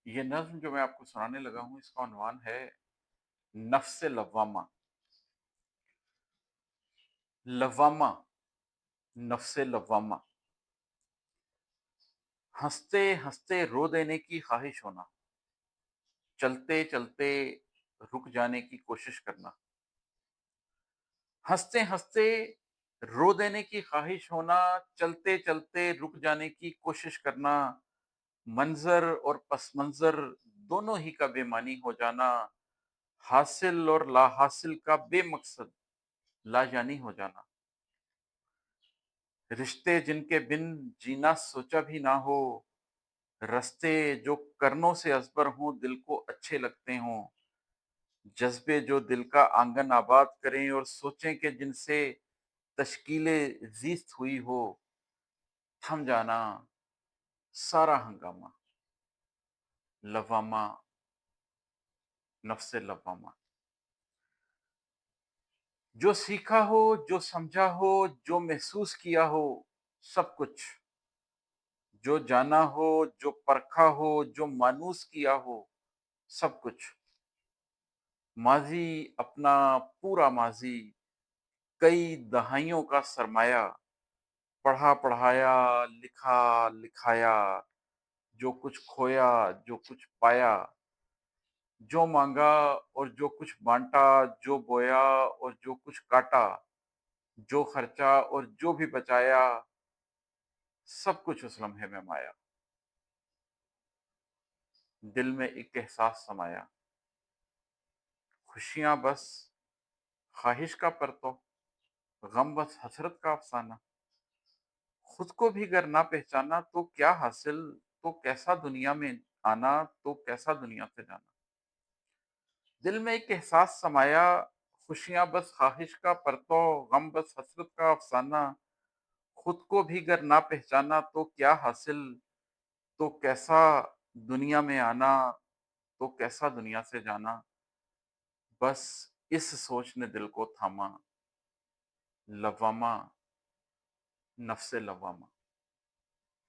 یہ نظم جو میں آپ کو سنانے لگا ہوں اس کا عنوان ہے نفس لوامہ۔ لوامہ، نفس لوامہ، ہنستے ہنستے رو دینے کی خواہش ہونا، چلتے چلتے رک جانے کی کوشش کرنا، ہنستے ہنستے رو دینے کی خواہش ہونا، چلتے چلتے رک جانے کی کوشش کرنا، منظر اور پس منظر دونوں ہی کا بے معنی ہو جانا، حاصل اور لا حاصل کا بے مقصد لا جانی ہو جانا، رشتے جن کے بن جینا سوچا بھی نہ ہو، رستے جو کرنوں سے ازبر ہوں دل کو اچھے لگتے ہوں، جذبے جو دل کا آنگن آباد کریں اور سوچیں کہ جن سے تشکیل زیست ہوئی ہو، تھم جانا سارا ہنگامہ۔ لوامہ، نفس لوامہ، جو سیکھا ہو، جو سمجھا ہو، جو محسوس کیا ہو، سب کچھ، جو جانا ہو، جو پرکھا ہو، جو مانوس کیا ہو، سب کچھ، ماضی، اپنا پورا ماضی، کئی دہائیوں کا سرمایہ، پڑھا پڑھایا، لکھا لکھایا، جو کچھ کھویا، جو کچھ پایا، جو مانگا اور جو کچھ بانٹا، جو بویا اور جو کچھ کاٹا، جو خرچا اور جو بھی بچایا، سب کچھ اس لمحے میں مایا۔ دل میں ایک احساس سمایا، خوشیاں بس خواہش کا پرتو، غم بس حسرت کا افسانہ، خود کو بھی گر نہ پہچانا تو کیا حاصل، تو کیسا دنیا میں آنا، تو کیسا دنیا سے جانا۔ دل میں ایک احساس سمایا، خوشیاں بس خواہش کا پرتو، غم بس حسرت کا افسانہ، خود کو بھی گر نہ پہچانا تو کیا حاصل، تو کیسا دنیا میں آنا، تو کیسا دنیا سے جانا۔ بس اس سوچ نے دل کو تھاما، لوامہ، نفس لوامہ۔